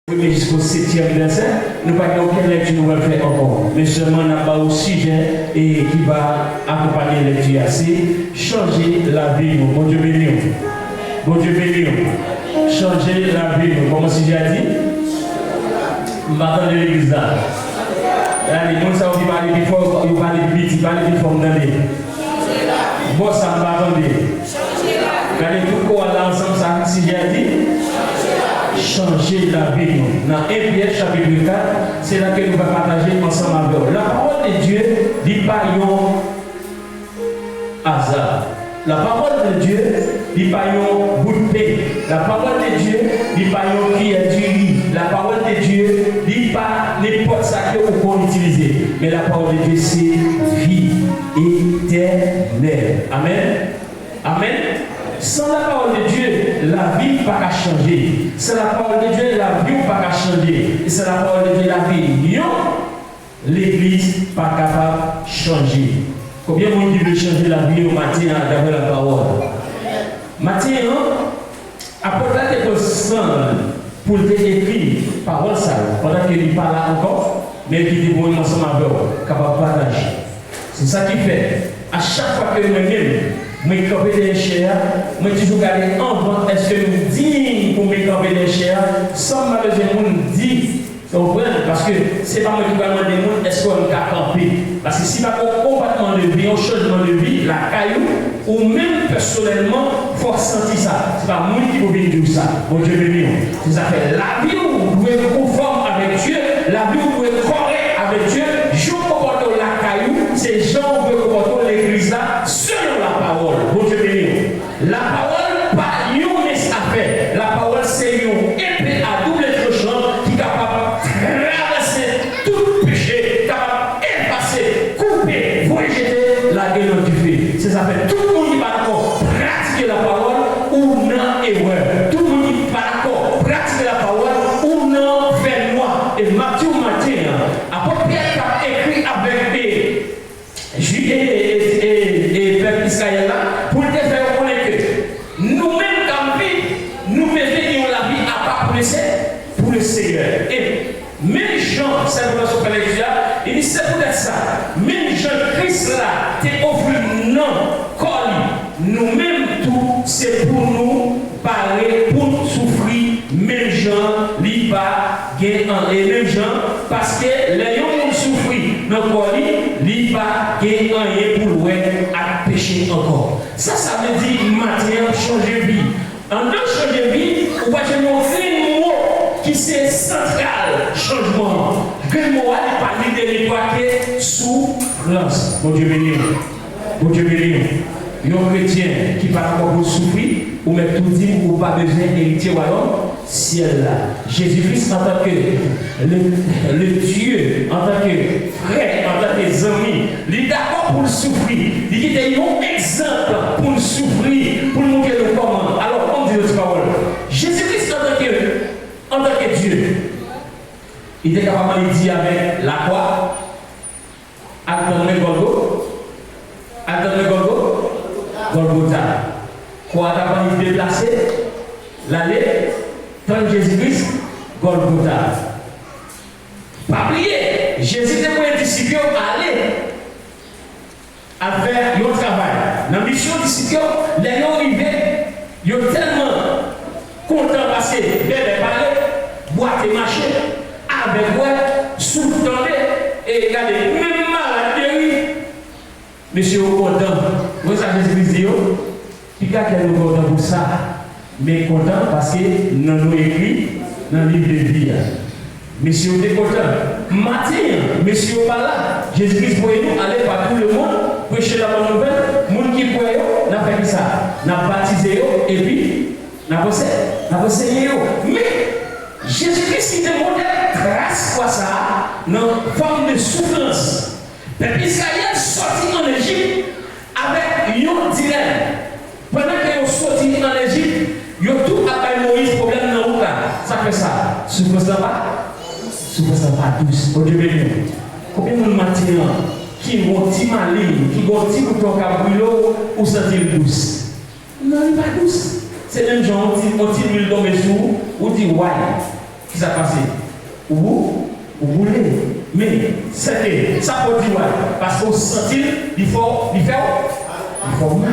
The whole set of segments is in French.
Mais jusqu'au 7e verset, nous n'avons pas aucune lecture nous allons faire encore. Mais seulement on n'a pas au sujet et qui va accompagner la lecture assez, changer la vie. Bon Dieu béni. Bon Dieu béni. Changer la vie. Comment si j'ai dit? Maintenant de l'église là. Les gens savent qu'ils parlent plus fort, ils parlent plus vite, ils parlent plus fort dans les. Bon, ça ne va pas attendre. Regardez tout quoi là ensemble, ça, si j'ai dit. Changer la vie. Dans 1 Pierre chapitre 4, c'est là que nous allons partager ensemble avec vous. La parole de Dieu dit pas un hasard. La parole de Dieu dit pas un bout de pain. La parole de Dieu dit pas un qui est du riz. La parole de Dieu dit pas n'importe ça que vous pouvez utiliser. Mais la parole de Dieu c'est vie éternelle. Amen. Amen. Sans la parole de Dieu, la vie n'a pas changer. Sans la parole de Dieu, la vie n'a pas changer. Et sans la parole de Dieu, la vie, l'église n'est pas capable de changer. Combien de monde veut changer la vie au matin d'après la parole? Matin, apporter quelque chose pour écrire parole ça, pendant qu'il n'est pas là encore, mais qu'il est bon ensemble avec vous, capable de partager. C'est ça qui fait. À chaque fois que je me camper des chairs, je toujours garder en vente, est-ce que nous disons pour me camper des chairs, sans malheureusement dire, parce que c'est pas moi qui va demander est-ce qu'on va camper. Parce que si pas un combattement de vie, un changement de vie, la caillou, ou même personnellement, il faut sentir ça. C'est pas moi qui vous dire ça. Bon Dieu béni. C'est ça fait. La vie où vous pouvez conforme avec Dieu, la vie où vous pouvez correct avec Dieu, je comporte la caillou, c'est gens qui comportent l'église là, selon la parole. Bon Dieu béni. La parole, pas une affaire. La parole, c'est une épée à double tranchant qui est capable de traverser tout péché, capable d'effacer, couper, rejeter la gueule du feu. C'est ça fait. Tout le monde qui va d'accord pratiquer la parole ou non erreur. Tout le monde qui va d'accord pratiquer la parole ou non faire noir. Et Matthieu matin, apôtre Pierre a écrit avec Juillet et Peuple Israël là pour te faire connaître que nous-mêmes comme vie, nous mettons la vie à part pour le Seigneur. Et même Jean, c'est pour son lecture, il dit c'est peut-être ça. Même Jean-Christ là, t'es offert non, colis. Nous-mêmes tout, c'est pour nous parler, pour souffrir. Même Jean, il va gagner et même Jean, parce que les gens souffrir. Dans le colis, il va gagner pour louer à pécher encore. Ça veut dire matin changer de vie. En deux changer de vie, on va te montrer un mot qui c'est central, changement. Que mot est parlé de l'époque souffrance. Bon Dieu béni. Bon Dieu béni. Un chrétien qui parle encore pour souffrir, ou même tout dit, ou pas besoin d'héritier royaume, ciel là. Jésus-Christ en tant que le Dieu, en tant que frère, en tant que ami, il est d'accord pour le souffrir. Il est un exemple pour le souffrir, pour le montrer le comment. Alors, on dit notre parole. Jésus-Christ en tant que Dieu, il est capable de dire avec la croix, attendez Golgotha. Quoi t'as pas déplacé, l'aller, prendre Jésus-Christ, Golgotha. Pas oublier, Jésus était pour les disciples aller à faire un travail. Dans la mission des disciples, les gens arrivés, ils sont tellement contents parce que les parler, boire et marcher, avec moi, sous-tendez et regardez, même malade, monsieur au content. Vous savez ce que je dis? Puis quand elle est content pour ça, mais content parce que nous écrit dans le livre de vie. Monsieur est content. Matin, monsieur pas là. Jésus-Christ pour nous aller par tout le monde, prêcher la bonne nouvelle. Les gens qui croient, n'a fait ça. N'a baptisé et puis n'a enseigné. Mais Jésus-Christ qui demandait grâce quoi ça, dans forme de souffrance. Peuple Israël sorti en Égypte avec un dilemme. Pendant qu'ils sont sortis en Égypte, ils ont tout appelé Moïse, problème dans le route. Ça fait ça. Souffrance là-bas? Souffrance là-bas douce. Au Dieu béni. Combien de monde maintenant qui vont petit malin, qui vont petit bouton cabrilo ou sentir douce? Non, il n'est pas douce. C'est même gens qui ont dit l'huile tomber sous ou dit ouais. qui s'est passé? Vous voulez. Mais c'est ça pour dire parce qu'on sentit il faut mal.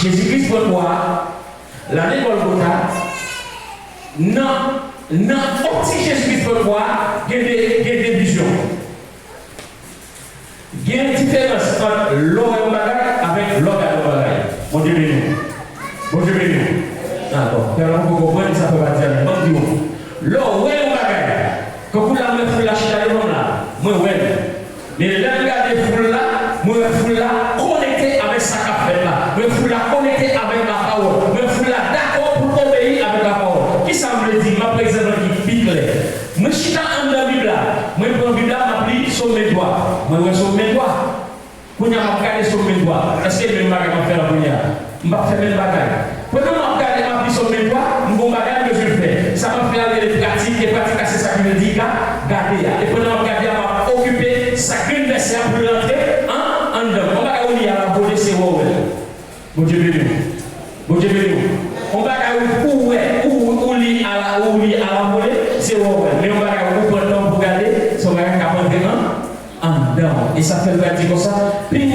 Jésus-Christ pour toi, l'année Golgotha, non, si Jésus-Christ pour toi, il y a des visions. Il y a une différence entre l'eau et le bagage avec l'eau et le bagage. Bon Dieu béni. Bon Dieu béni. D'accord. Alors, vous comprenez, ça peut pas dire. Bon Dieu. L'eau et le bagage. Quand vous l'avez fait la chita de l'homme là, moi, ouais. Mais là, regardez les foules là, moi, les foules là, connecté avec sa café là. Moi, les foules là, connecté avec la parole. Moi, les foules là, d'accord pour obéir avec la parole. Qui ça me dit, ma présidente qui pique là. Moi, je suis dans la Bible là. Moi, je prends la Bible là, je plie sur mes doigts. Moi, je sur mes doigts. Quand je regarde sur mes doigts, est-ce que je vais me faire la première? Je vais faire mes bagages. Quand je regarde ma vie sur mes doigts, je vais faire que je fais. Ça va faire des pratiques, c'est ça qui me dit, garder. Et pendant que je vais m'occuper, ça crée une version pour rentrer en dedans. On va aller à la volée, c'est où? Bon Dieu béni. Bon Dieu béni. On va aller où lit à la volée, c'est où? Mais on va aller où pendant pour garder, ça va être rentrer en dedans. Et ça fait le vertige comme ça. Puis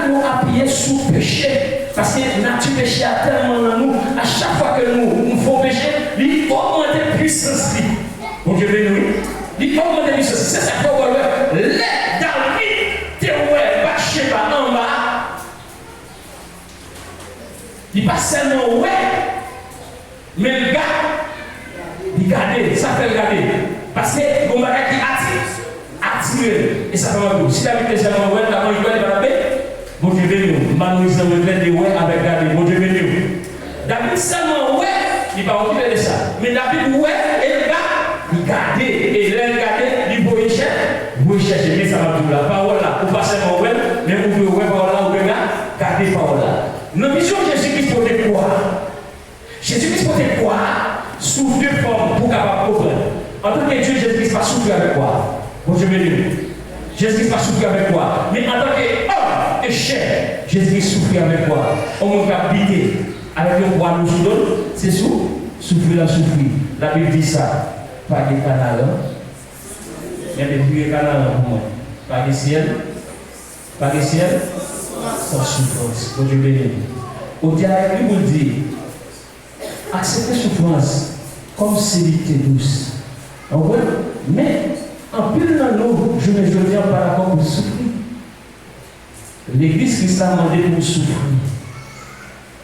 nous appuyer sous péché. Parce que nature péché a tellement dans nous, à chaque fois que nous faisons péché, il augmente la puissance. Bon Dieu béni. Il augmente la puissance. C'est ça qu'on voit. Les David, tu es bâché par en bas. Il pas seulement ouais, mais le gars, il garde, ça fait le garder. Parce que le gars qui attire. Et ça fait un coup. Si la vie est seulement ouais, la main il va la paix. Bon Dieu béni, nous sommes de ouais avec David. Bon Dieu béni. David seulement ouais, il va occuper de ça. Mais David ouais, et le gars, il garde. Et là, il garde, il va chercher. Mais ça va tout la parole là. Ou pas seulement ouais, mais vous pouvez ouais parole là, ou bien garder parole là. Notre vision Jésus-Christ pour te croire. Jésus-Christ pour te croire sous deux formes pour capable comprendre. En tant que Dieu, Jésus-Christ va souffrir avec quoi? Bon Dieu béni. Jésus-Christ va souffrir avec quoi? Mais en tant qu'homme et chair, Jésus-Christ souffrir avec quoi? On va habiter avec le roi nous donne, c'est souffrir. La Bible dit ça. Pas de canal. Il y a des plus de canal pour moi. Pas de ciel. Sans souffrance. Bon Dieu béni. Au diable, il vous dit, acceptez souffrance comme si elle était douce. Mais en pile dans l'eau, je me dis par rapport pour souffrir. L'église Christ a demandé pour souffrir.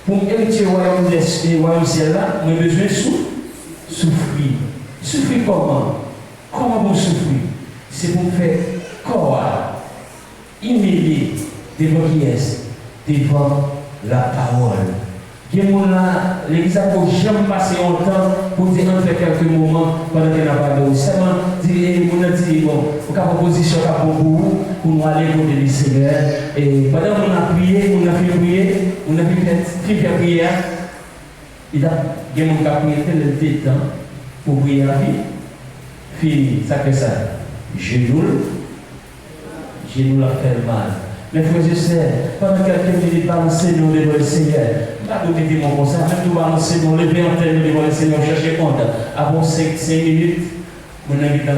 Pour hériter le royaume ciel là, nous avons besoin de souffrir. Souffrir comment? Comment vous souffrir? C'est pour faire corps humilié devant qui est? Devant la parole. L'église a jamais passé longtemps pour dire on fait quelques moments pendant qu'elle n'a pas de seulement dire bon, on a une position pour vous, pour nous aller côté du Seigneur. Et pendant qu'on a prié, on a fait prière, il a prié tel temps pour prier la vie. Fini, ça fait ça. Genou l'a fait mal. Mais frères et sœurs, pendant quelqu'un qui dit balancer nous devant le Seigneur, pas de mettre mon conseil, même tout balancer nous, lever en terre devant le Seigneur, chercher compte. Avant 5 minutes, mon habitant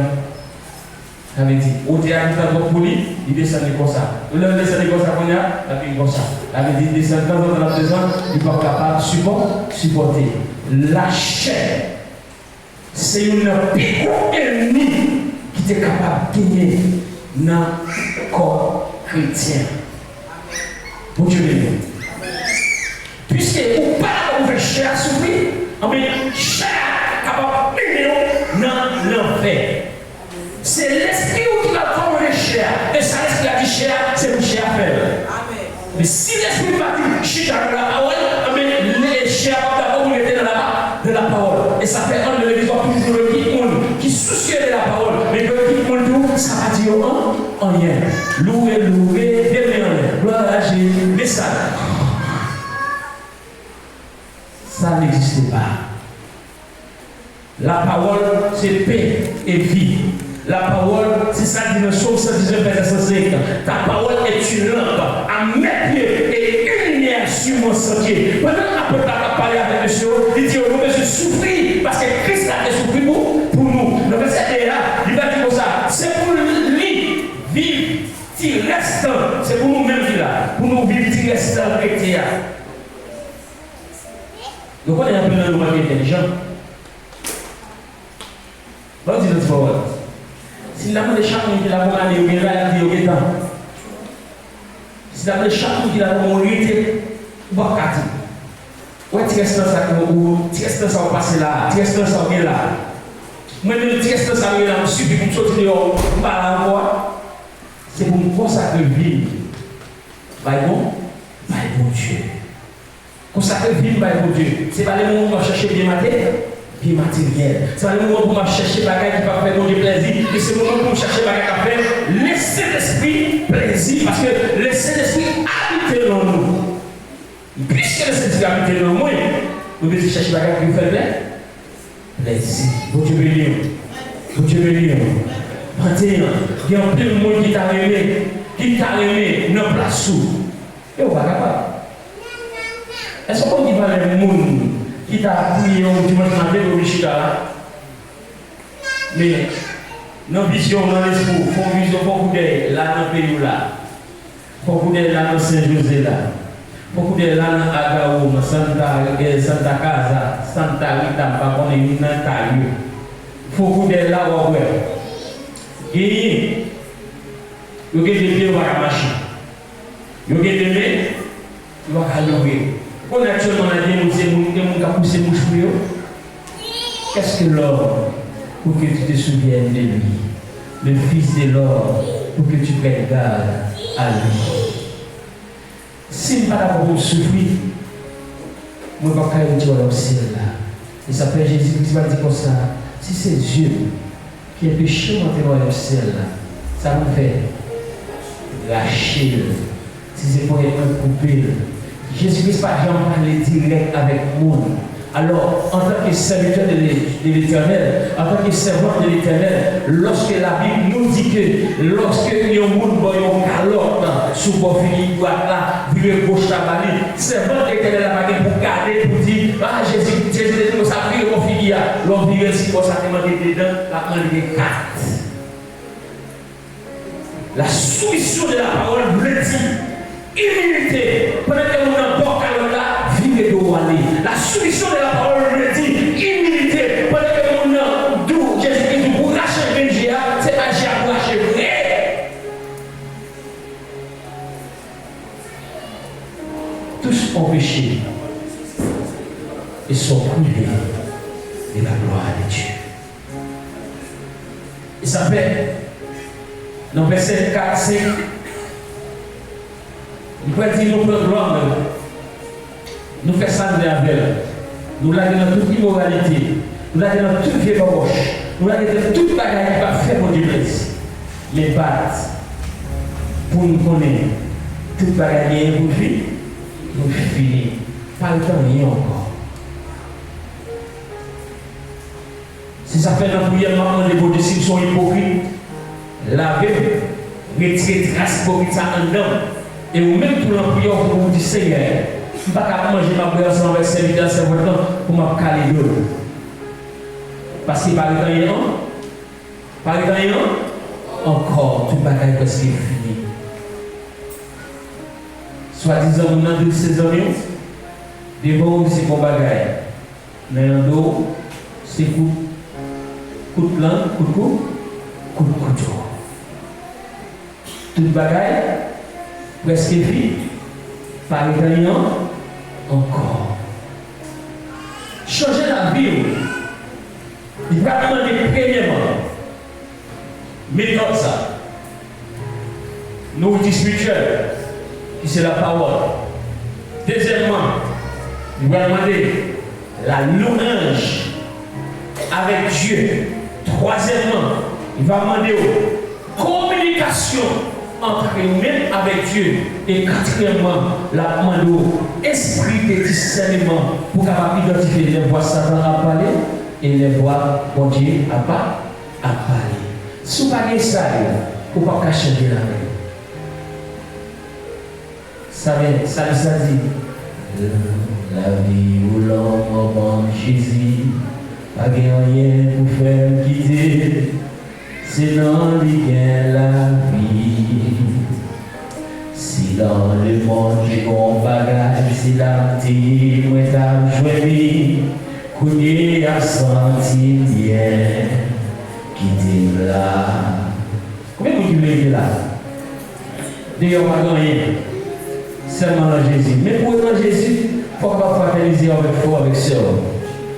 avait dit, au théâtre, pour lui, il descend comme ça. Il descend comme ça, il a comme ça. Il avait dit, descend dans la maison, il n'est pas capable de supporter. La chair, c'est une pire ennemie qui est capable de gagner dans le corps chrétien. Bon Dieu béni. Puisque vous parlez de chair souffrir, mais chair capable de gagner dans l'enfer. C'est l'esprit qui va prendre les chair. Et ça, l'esprit a dit chair, c'est une chair faible. Mais si l'esprit va dire chita dans la parole, les chairs vont être dans la parole. Et ça fait un de l'histoire toujours le qui soucie de la parole. Mais que le qui tout, ça va dire en rien. Louer, aimer en rien. Gloire à Jésus. Mais ça n'existe pas. La parole, c'est paix et vie. La parole, c'est ça qui me sauve, ça dit verset 105. Ta parole est une lampe à mes pieds et une lumière sur mon sentier. Pendant que tu as parlé avec monsieur, il dit, on veut souffrir parce que Christ a souffert pour traité. Vous connaissez un peu le monde intelligent. Vous dites notre parole. Si la de chaque monde qui l'a commandé, il y a des temps. Si la de chaque monde qui l'a commandé, il va casser. Ouais, tu restes dans ça, tu restes dans ça, on passe là, tu restes dans ça, on est là. Moi-même, tu restes dans ça, on est là, on suffit pour sortir dehors, on parle encore. C'est pour nous consacrer vie. By bon Dieu. Consacrer vie, by bon Dieu. Ce n'est pas le moment pour chercher bien matériel. Ce n'est pas le moment pour chercher des bagages qui peuvent faire mon Dieu plaisir. Mais c'est le moment pour chercher des bagages qui peuvent faire laisser l'esprit plaisir. Parce que laisser l'esprit habiter dans nous. Puisque le Saint-Esprit habite dans nous, nous devons chercher des bagages qui nous font plaisir. Bon Dieu béni. Bon Dieu béni. Maintenant, il y a plein de monde qui t'a aimé dans la place où. Et on va capable. Est-ce qu'on dit pas les gens qui t'a appuyé au dimanche matin au Michida? Mais, nos visions dans l'esprit, font vision beaucoup d'aide là dans le pays là. Beaucoup d'aide là dans Saint-José là. Beaucoup d'aide là dans Agaou, Santa Casa, Santa Rita, pas qu'on est une taille. Beaucoup d'aide là où et vous avez des pieds, vous avez marcher. Vous avez des mains, vous avez lever. On a actuellement dit que vous avez poussé bouche pour vous. Qu'est-ce que l'homme pour que tu te souviennes de lui? Le fils de l'homme pour que tu prennes garde à lui. Si je ne pas d'accord pour souffrir, je ne vais pas dire au ciel là. Il s'appelle Jésus qui va dire comme ça. Si c'est Dieu qui est péché monté dans le ciel, ça nous fait lâcher. Si c'est pour être coupé, Jésus-Christ par exemple parler direct avec nous. Alors, en tant que serviteur de l'Éternel, en tant que servant de l'Éternel, lorsque la Bible nous dit que lorsque il y a un monde qui a une calotte sous le fini droite là, vire gauche la balle, servant de l'Éternel a pour garder, pour dire, ah Jésus est nous, ça vire mon fini, l'on vire si pour ça demande dedans, la main de 4. La soumission de la parole veut dire humilité. Pendant que nous avons encore calotte là, vivez de aller. La soumission de la parole veut dire humilité. Pendant que nous avons d'où Jésus-Christ pour lâcher le G.A., c'est pas G.A. pour lâcher vrai. Tous ont péché et sont privés de la gloire de Dieu. Il s'appelle, dans verset 4, 5, il peut dire nous prenons l'homme, nous faisons ça de la belle, nous l'avons dans toute immoralité, nous l'avons dans toute vieille roche, nous l'avons dans toute bagarre qui va faire mon Dieu plaisir. Les battes, pour nous connaître, toute bagarre qui est pour vivre, nous finir, pas le temps rien encore. Si ça fait dans la prière, maman, les beaux disciples sont hypocrites, lavez, retirez trace hypocrite ça en homme. Et ou même pour la prière, pour vous dire Seigneur, je ne peux pas manger ma prière sans avec serviteur, serviteur, pour me caler l'eau. Parce qu'il parle de rien, parle de rien, encore, tout le bagage presque fini. Soit-disant, on a de ces amis, devant c'est bon bagage. Mais en dos, c'est coup de langue, coup de couteau. Tout le bagage, presque fini, par italien, encore. Changer la vie, il va demander premièrement, méthode ça, nourriture spirituelle, qui c'est la parole. Deuxièmement, il va demander la louange avec Dieu. Troisièmement, il va demander communication entre nous-mêmes avec Dieu. Et quatrièmement, la demande esprit de discernement pour capable identifier les voix Satan à parler et les voix bon Dieu à parler. Si vous parlez ça, vous ne pouvez pas changer la main. Ça dit la vie où l'homme en Jésus, pas rien pour faire quitter. C'est dans lui la vie. Si dans le monde, j'ai mon bagage, c'est la petite, moi t'as joué, couillé à senti bien, qui t'aime là. Combien de vous qui là? D'ailleurs, on va gagner seulement dans Jésus. Mais pour être dans Jésus, il faut pas fraterniser avec frère, avec soeur.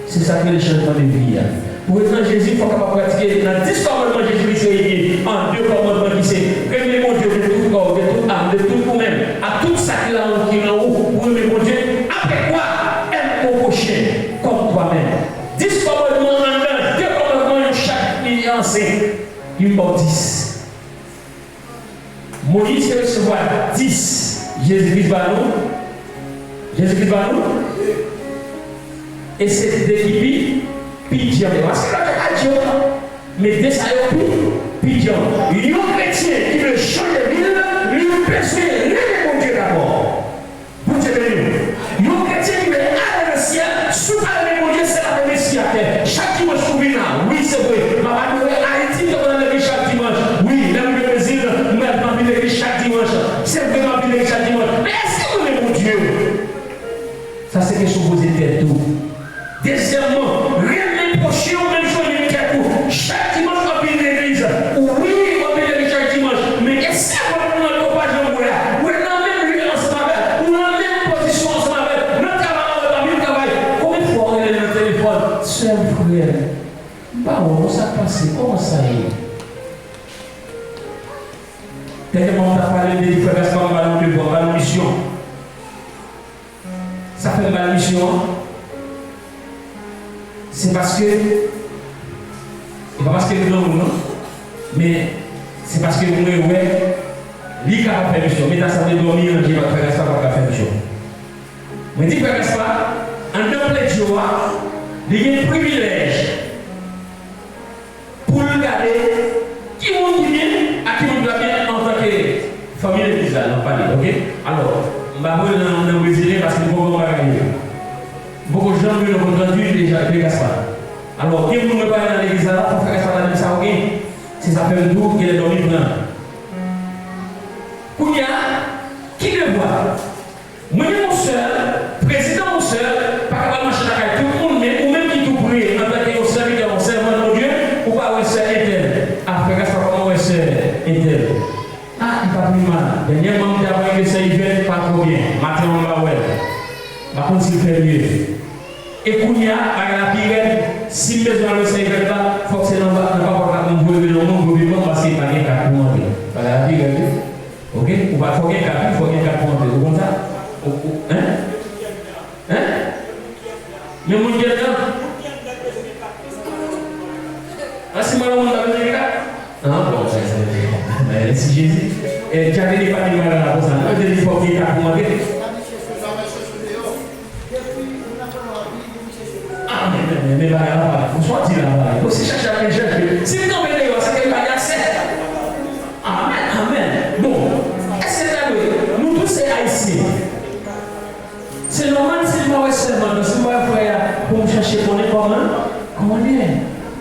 C'est ça que le changement de vie. Pour être dans Jésus, il faut pas pratiquer dans 10 commandements de Jésus en 2 commandements qui c'est aimer mon Dieu de tout corps, de toute âme, de tout vous-même, à tout ça qui est en haut, pour aimer mon Dieu. Après quoi, aime ton prochain comme toi-même. 10 commandements en 2 commandements, chaque nuancé, il m'a 10. Moïse recevoir 10. Jésus-Christ va nous. Jésus-Christ va nous. Et c'est d'équipe pigeon. Parce que là, tu as dit, mais dès ça, pigeon. Un chrétien qui veut changer de ville, lui besoin de mon Dieu d'abord. Pour Dieu béni. Un chrétien qui veut aller dans le ciel, sous aller mon Dieu, c'est la première siècle. Chaque dimanche, je suis là. Oui, c'est vrai. Ma mère Haïti, on a l'église chaque dimanche. Oui, là, le Brésil, nous avons l'église chaque dimanche. C'est vraiment l'église chaque dimanche. Mais est-ce que vous aimez mon Dieu? Ça, c'est quelque chose que vous êtes tout. Deuxièmement, rien n'est prochain au même jour de tout. Chaque dimanche, on vient l'église. Oui, on vient l'église chaque dimanche. Mais est-ce que vous avez un pas de vous est dans la même lieu ensemble, ou dans la même position ensemble, notre travail, combien de fois on est dans le téléphone? Seul frère, bah, on s'est passé, comment ça y est? Tellement on a parlé des différences comme ballon de bois, ballon mission. Ça fait mal mission. C'est parce que, c'est pas parce que nous non, mais c'est parce que nous, ouais, lui qui a fait mission, mais dans sa vie dormir, il va faire ça pour faire mission. Mais dis pas ça, en deux plaies de joie, il y a un privilège pour regarder qui monte bien, à qui on doit bien en tant que famille de l'Église, on parle, ok? Alors, je vais dans le Brésil parce que beaucoup de gens beaucoup de gens ont entendu déjà les Gaspard. Alors, qui ne peut pas aller dans l'église là pour faire Gaspard dans ça, ok? C'est ça fait un tour qui est dormi blanc. Kounia, qui le voit? Moi, mon soeur, président mon soeur, pas capable de marcher dans tout le monde, mais ou même qui tout prie, en tant que serviteur, servant de Dieu, ou pas un soeur interne. Ah, faire Gaspard comment un soeur interne? Ah, il n'a pas pris mal. Dernièrement, il a appris que ça y fait pas trop bien. Matin, on va voir. Par contre, s'il fait mieux. Et Kounia, à la pire, si le besoin de ce là, il faut que c'est dans le pas pour qu'on le monde parce qu'il n'y a pas de cas pour monter. Par la pire, ok? Ou pas faut qu'il y ait un cas, il faut qu'il y ait un cas pour monter. Vous comprenez ça? Hein? Hein? Mais mon Dieu, ah, c'est moi le monde avec les gars? Non, bon, c'est si Jésus. Et tu as des pas de mal à la personne. Il faut qu'il y ait un cas pour monter. Mais là, il faut sortir là-bas. Il faut se chercher à chercher. Si vous tombez là, c'est qu'il n'y a pas d'accès. Amen, amen. Bon, est-ce que nous tous sommes haïtiens? C'est normal si nous sommes seulement, si nous sommes pour chercher pour les comment dire.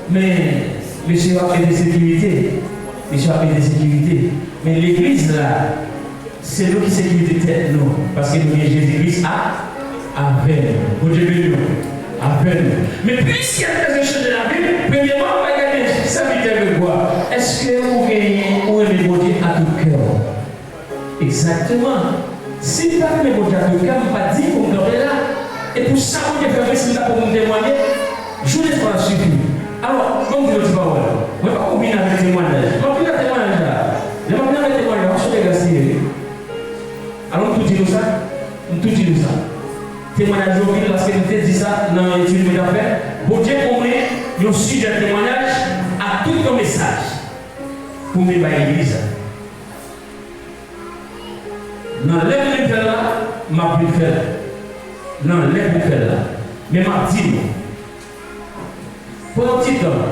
Mais, monsieur a fait des sécurités. Monsieur a fait des sécurités. Mais l'église là, c'est nous qui sécurité tête nous. Parce que nous, Jésus-Christ avec nous. Dieu béni. Mais puisqu'il y a des échanges de la Bible, premièrement, on va regarder ça veut quoi? Est-ce que vous gagnez ou aimez mon Dieu à tout cœur? Exactement. Si vous n'avez pas mon Dieu à tout cœur, vous ne pas dire pour me donner là. Et pour ça, vous devez faire ce pour me témoigner. Je vous laisse pas suffire. Alors, comme vous le dites, je ne vais pas combiner avec le témoignage. Je vais pas combiner avec le témoignage là. Je vais pas combiner avec le témoignage. Je vais regarder. Alors, nous tout disons ça. Nous tout disons ça. Témoignage aujourd'hui, parce que nous avons dit ça dans l'étude de l'affaire. Bon Dieu, pour moi, nous suivons un témoignage à tout ton message. Pour nous, l'église. Dans l'air de faire là, m'a pu faire. Dans l'air de faire là. Mais m'a dit, pour un petit temps,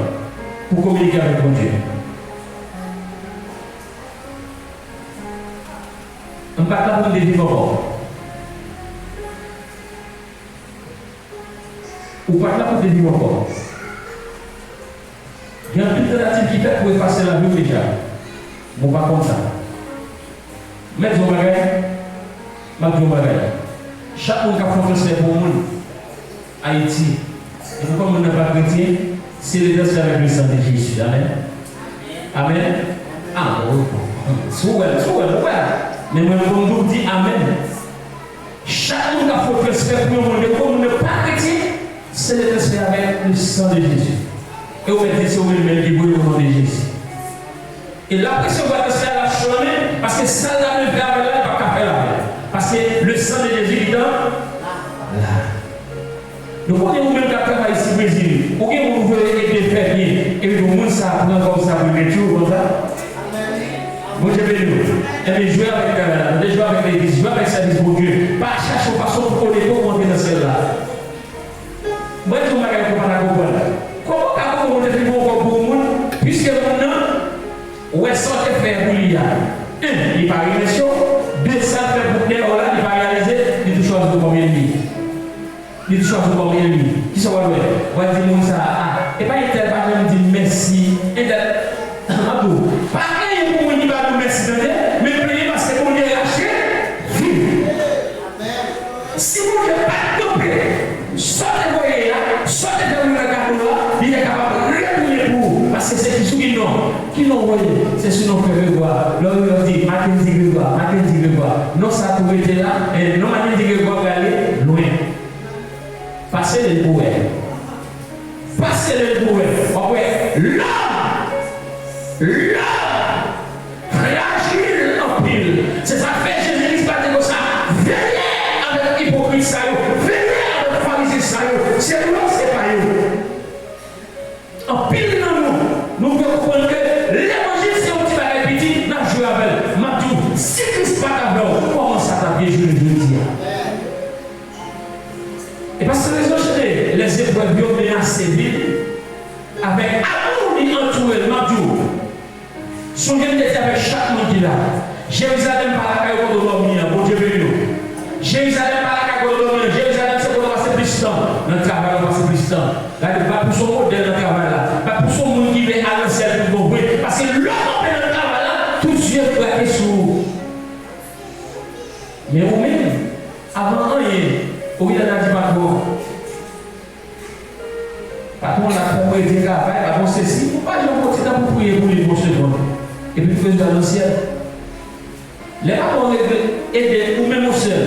pour communiquer avec mon Dieu. On ne va pas pour vivre encore. Ou pas là pour vivre encore. Il y a une alternative qui fait pour effacer la vie déjà. Bon, pas comme ça. Mettre vos bagages, Chaque monde qui a fait pour le monde, Haïti, et comme on n'a pas chrétien, c'est le danser avec le sang de Jésus. Amen. Amen. Ah, souvent. Mais moi, je vous dis Amen. Chaque monde qui a fait respect pour le monde, et comme on n'est pas chrétien, c'est le respect avec le sang de Jésus. Et on va dire c'est vous-même qui brûle au nom de Jésus. Et la pression va te faire la journée, parce que ça là ne va pas faire la paix. Parce que le sang de Jésus est dans là. Donc, on est vous-même qui travaillez ici au Brésil. Pour que vous voulez aider faire bien, et que vous ça prend comme ça, vous mettez toujours comme ça. Moi, je vais nous. Et bien, jouer avec l'église, jouer avec le service pour Dieu. Pas chercher une façon pour les pauvres monter dans celle-là. Moi, je ne vais pas comprendre. Comment vous montez pour le monde, puisque vous ouais, ça te fait pour l'IA. Il va réaliser, deux, ça fait pour l'IA, il va réaliser, il touche à combien de vie. Il touche à combien de vie. Qui sont là? On va dire ça. Et pas il t'a pas même dit merci. Et pas rien pour lui dire merci, mais prier parce que vous l'avez acheté. Si vous n'avez pas topé, sortez-vous là, sortez-vous là, il est capable de retourner pour. Parce que c'est qui l'ont envoyé, c'est ce qu'on fait voir. L'homme leur dit, Mackenzie Grégoire. Non, ça a tout été là, et non, Mackenzie Grégoire va aller loin. Passez le bouet. L'homme, fragile en pile. C'est ça fait Jésus-Christ pas comme ça. Venez avec l'hypocrite, venez avec le pharisien, c'est nous, c'est pas nous. En pile dans nous devons comprendre que l'évangile c'est un petit bagage petit, n'a joué avec. Matou, si Christ pas d'abord, comment ça t'a bien joué le jeudi? Et parce que les épreuves ont menacé ville avec amour et entouré, Matou. Souvenez-vous avec chaque monde qui est là. Jérusalem par la caille de l'homme, bon Dieu béni. Jérusalem par la caille de l'homme, Jérusalem c'est pour nous passer plus de temps. Dans le travail, on va passer plus de temps. Pas pour son modèle dans le travail là. Pas pour son monde qui vient à l'ancien pour vous. Parce que l'homme dans le travail là, tout de suite braqué sur vous. Mais vous-même, avant rien, vous avez dit patron. Patron la propriété travail, patron ceci. Vous ne pouvez pas dire pour prier pour les prochains secondes. Et puis vous faites dans le ciel. Les patrons aident ou même au seul.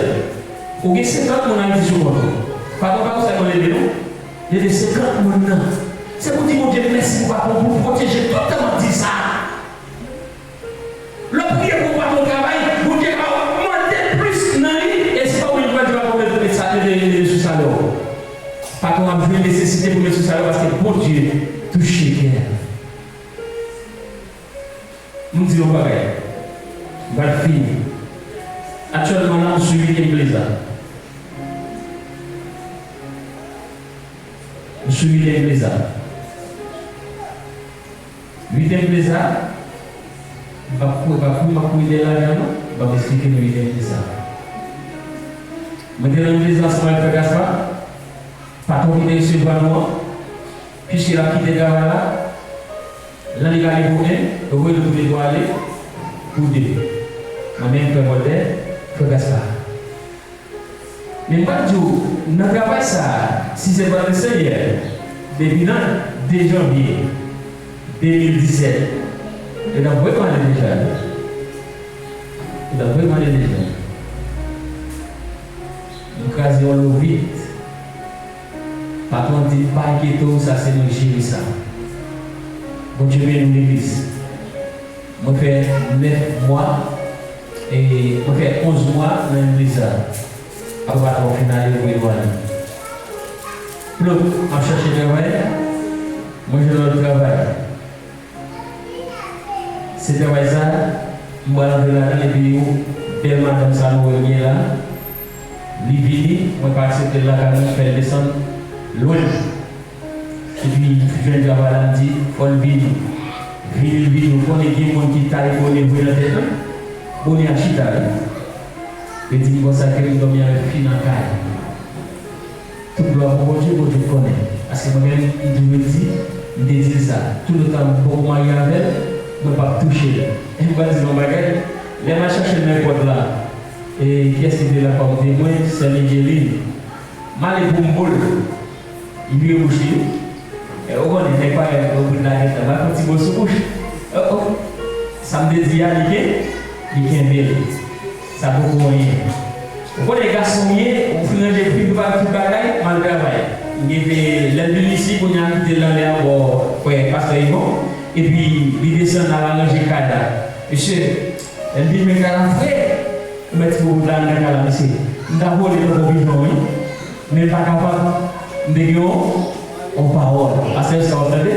Ou bien 50 personnes qui sont là. Pardon, pas ça qu'on aide nous. Il y a des 50 personnes. C'est pour dire mon Dieu, merci pour patron pour protéger totalement dit ça. Le prier pour patron travail, vous dites va monter plus dans lui et c'est pas où il va dire pour mettre ça sous salaire. Patron a besoin de nécessité pour mettre sous salaire parce que bon Dieu touche cœur. Nous disons pareil. Va finir. Actuellement, nous suivons l'église. Nous suivons l'église. 8 églises. Va couper de l'argent. Va m'expliquer le 8 églises. Maintenant, l'église, c'est un peu Gaspard. Patron qui est ici devant nous. Puisqu'il a quitté là. Là, il va aller pour un, vous devez aller pour deux. Moi-même, je vais Gaspard. Mais pas du tout, nous travaillons ça, si c'est pas le Seigneur, depuis le 2 janvier 2017. Et nous avons vraiment déjà. Nous casons le vide. Par contre, il pas inquiétant, ça c'est nous gérer ça. Bon Dieu bénit l'église. Je fais 9 mois et je fais 11 mois dans l'église. Après au final, je vais voir. Donc, je cherche du travail. Moi, je dois le travail. C'est travail ça. Je vais aller dans les vidéos. Belle madame Salou est là. Livini, je vais accepter la caméra, je vais descendre loin. Et puis, je viens de la valade, il faut le vide. Vide, on connaît des gens qui taillent pour les voir la tête. On est à Chita. Et dit, bon, ça que nous sommes avec fille dans la caille. Tout le monde, Dieu connaît. Parce que moi-même, il me dit, il dit ça. Tout le temps, pour moi, il y avait, je ne peux pas toucher. Et je vais dire, les machins chercher n'importe là. Et qui est-ce qui était là comme témoin? C'est l'Ingéline. Mal et Boumbol, il lui est bouché. Et au moins, il n'est pas au bout de la tête, il va petit mot sur bouche. Ça me dit à l'idée, il est bien. Ça vaut rien. Pour les garçons, on finit de plus de bagaille, mal travail. Il y a des ici qu'on a quitté dans l'air pour passer Yvon. Et puis, il descend à la logique cadre. Monsieur, elle dit, mais quand on fait, mettre-vous dans la calme ici. Nous avons les provisions, mais pas capable de dire, on parole. À ce que vous entendez?